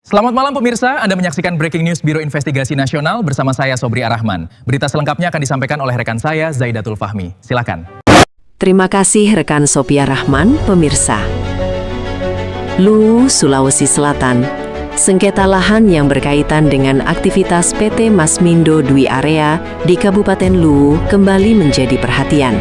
Selamat malam pemirsa, Anda menyaksikan Breaking News Biro Investigasi Nasional bersama saya Sobri Arahman. Berita selengkapnya akan disampaikan oleh rekan saya Zaidatul Fahmi. Silakan. Terima kasih rekan Sophia Rahman, pemirsa. Luwu, Sulawesi Selatan. Sengketa lahan yang berkaitan dengan aktivitas PT Masmindo Dwi Area di Kabupaten Luwu kembali menjadi perhatian.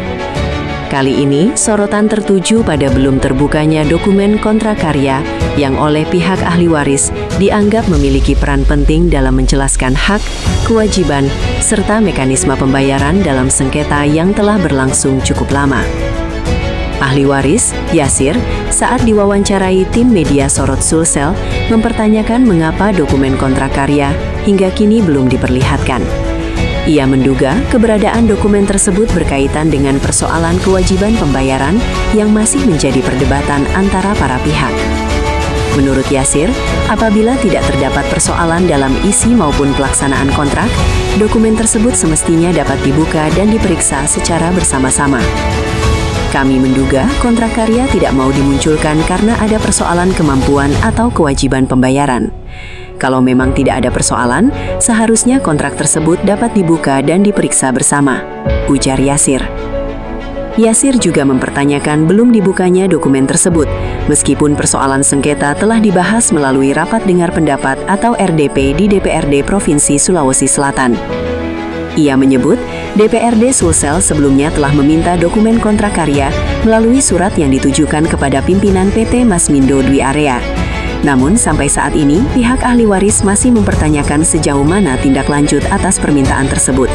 Kali ini, sorotan tertuju pada belum terbukanya dokumen kontrak karya yang oleh pihak ahli waris dianggap memiliki peran penting dalam menjelaskan hak, kewajiban, serta mekanisme pembayaran dalam sengketa yang telah berlangsung cukup lama. Ahli waris, Yasir, saat diwawancarai tim media Sorot Sulsel, mempertanyakan mengapa dokumen kontrak karya hingga kini belum diperlihatkan. Ia menduga keberadaan dokumen tersebut berkaitan dengan persoalan kewajiban pembayaran yang masih menjadi perdebatan antara para pihak. Menurut Yasir, apabila tidak terdapat persoalan dalam isi maupun pelaksanaan kontrak, dokumen tersebut semestinya dapat dibuka dan diperiksa secara bersama-sama. Kami menduga kontrak karya tidak mau dimunculkan karena ada persoalan kemampuan atau kewajiban pembayaran. Kalau memang tidak ada persoalan, seharusnya kontrak tersebut dapat dibuka dan diperiksa bersama, ujar Yasir. Yasir juga mempertanyakan belum dibukanya dokumen tersebut, meskipun persoalan sengketa telah dibahas melalui rapat dengar pendapat atau RDP di DPRD Provinsi Sulawesi Selatan. Ia menyebut, DPRD Sulsel sebelumnya telah meminta dokumen kontrak karya melalui surat yang ditujukan kepada pimpinan PT Masmindo Dwi Area. Namun, sampai saat ini, pihak ahli waris masih mempertanyakan sejauh mana tindak lanjut atas permintaan tersebut.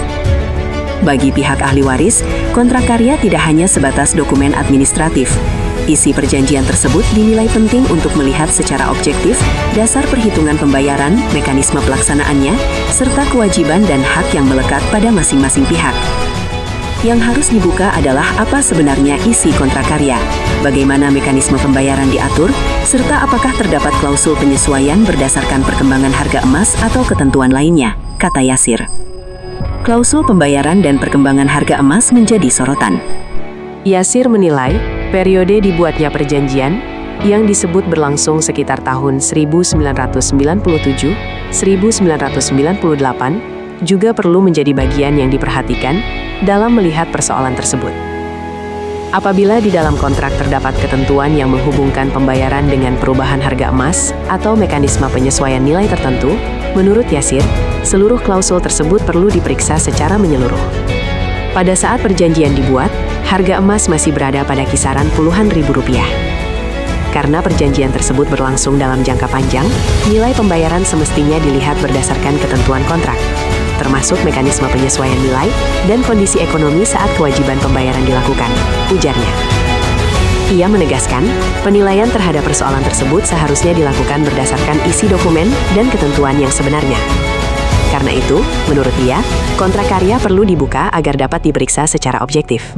Bagi pihak ahli waris, kontrak karya tidak hanya sebatas dokumen administratif. Isi perjanjian tersebut dinilai penting untuk melihat secara objektif dasar perhitungan pembayaran, mekanisme pelaksanaannya, serta kewajiban dan hak yang melekat pada masing-masing pihak. Yang harus dibuka adalah apa sebenarnya isi kontrak karya, bagaimana mekanisme pembayaran diatur, serta apakah terdapat klausul penyesuaian berdasarkan perkembangan harga emas atau ketentuan lainnya, kata Yasir. Klausul pembayaran dan perkembangan harga emas menjadi sorotan. Yasir menilai, periode dibuatnya perjanjian, yang disebut berlangsung sekitar tahun 1997-1998, juga perlu menjadi bagian yang diperhatikan dalam melihat persoalan tersebut. Apabila di dalam kontrak terdapat ketentuan yang menghubungkan pembayaran dengan perubahan harga emas atau mekanisme penyesuaian nilai tertentu, menurut Yasir, seluruh klausul tersebut perlu diperiksa secara menyeluruh. Pada saat perjanjian dibuat, harga emas masih berada pada kisaran puluhan ribu rupiah. Karena perjanjian tersebut berlangsung dalam jangka panjang, nilai pembayaran semestinya dilihat berdasarkan ketentuan kontrak, termasuk mekanisme penyesuaian nilai dan kondisi ekonomi saat kewajiban pembayaran dilakukan, ujarnya. Ia menegaskan, penilaian terhadap persoalan tersebut seharusnya dilakukan berdasarkan isi dokumen dan ketentuan yang sebenarnya. Karena itu, menurut dia, kontrak karya perlu dibuka agar dapat diperiksa secara objektif.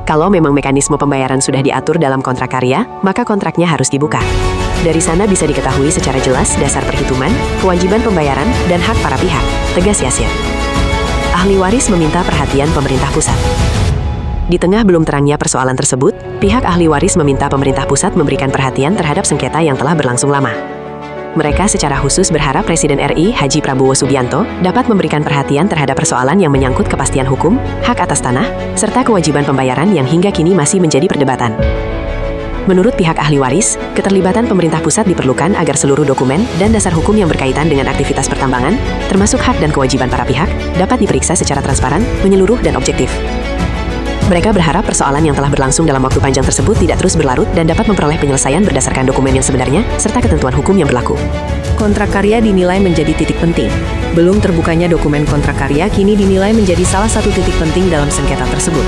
Kalau memang mekanisme pembayaran sudah diatur dalam kontrak karya, maka kontraknya harus dibuka. Dari sana bisa diketahui secara jelas dasar perhitungan, kewajiban pembayaran, dan hak para pihak, tegas Yasir. Ahli waris meminta perhatian pemerintah pusat. Di tengah belum terangnya persoalan tersebut, pihak ahli waris meminta pemerintah pusat memberikan perhatian terhadap sengketa yang telah berlangsung lama. Mereka secara khusus berharap Presiden RI Haji Prabowo Subianto dapat memberikan perhatian terhadap persoalan yang menyangkut kepastian hukum, hak atas tanah, serta kewajiban pembayaran yang hingga kini masih menjadi perdebatan. Menurut pihak ahli waris, keterlibatan pemerintah pusat diperlukan agar seluruh dokumen dan dasar hukum yang berkaitan dengan aktivitas pertambangan, termasuk hak dan kewajiban para pihak, dapat diperiksa secara transparan, menyeluruh, dan objektif. Mereka berharap persoalan yang telah berlangsung dalam waktu panjang tersebut tidak terus berlarut dan dapat memperoleh penyelesaian berdasarkan dokumen yang sebenarnya, serta ketentuan hukum yang berlaku. Kontrak karya dinilai menjadi titik penting. Belum terbukanya dokumen kontrak karya kini dinilai menjadi salah satu titik penting dalam sengketa tersebut.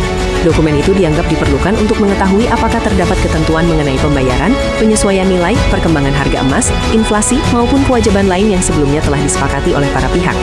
Dokumen itu dianggap diperlukan untuk mengetahui apakah terdapat ketentuan mengenai pembayaran, penyesuaian nilai, perkembangan harga emas, inflasi, maupun kewajiban lain yang sebelumnya telah disepakati oleh para pihak.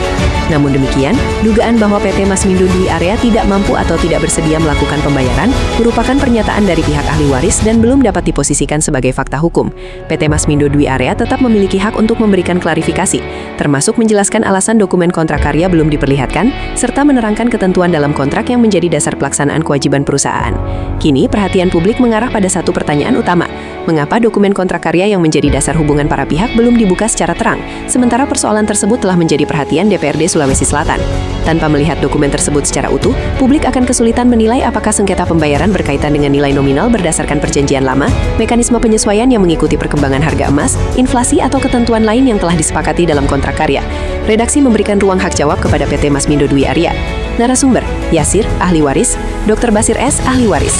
Namun demikian, dugaan bahwa PT Masmindo Dwi Area tidak mampu atau tidak bersedia melakukan pembayaran merupakan pernyataan dari pihak ahli waris dan belum dapat diposisikan sebagai fakta hukum. PT Masmindo Dwi Area tetap memiliki hak untuk memberikan klarifikasi, termasuk menjelaskan alasan dokumen kontrak karya belum diperlihatkan, serta menerangkan ketentuan dalam kontrak yang menjadi dasar pelaksanaan kewajiban perusahaan. Kini, perhatian publik mengarah pada satu pertanyaan utama. Mengapa dokumen kontrak karya yang menjadi dasar hubungan para pihak belum dibuka secara terang, sementara persoalan tersebut telah menjadi perhatian DPRD Sulawesi Selatan? Tanpa melihat dokumen tersebut secara utuh, publik akan kesulitan menilai apakah sengketa pembayaran berkaitan dengan nilai nominal berdasarkan perjanjian lama, mekanisme penyesuaian yang mengikuti perkembangan harga emas, inflasi atau ketentuan lain yang telah disepakati dalam kontrak karya. Redaksi memberikan ruang hak jawab kepada PT Masmindo Dwi Area. Narasumber, Yasir, ahli waris, Dr. Basir S., ahli waris.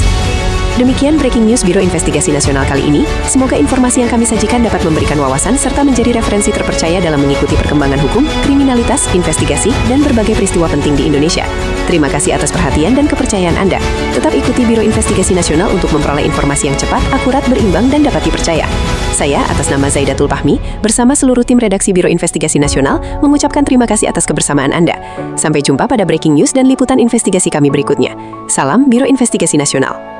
Demikian breaking news Biro Investigasi Nasional kali ini. Semoga informasi yang kami sajikan dapat memberikan wawasan serta menjadi referensi terpercaya dalam mengikuti perkembangan hukum, kriminalitas, investigasi, dan berbagai peristiwa penting di Indonesia. Terima kasih atas perhatian dan kepercayaan Anda. Tetap ikuti Biro Investigasi Nasional untuk memperoleh informasi yang cepat, akurat, berimbang, dan dapat dipercaya. Saya, atas nama Zaidatul Fahmi, bersama seluruh tim redaksi Biro Investigasi Nasional, mengucapkan terima kasih atas kebersamaan Anda. Sampai jumpa pada breaking news dan liputan investigasi kami berikutnya. Salam Biro Investigasi Nasional.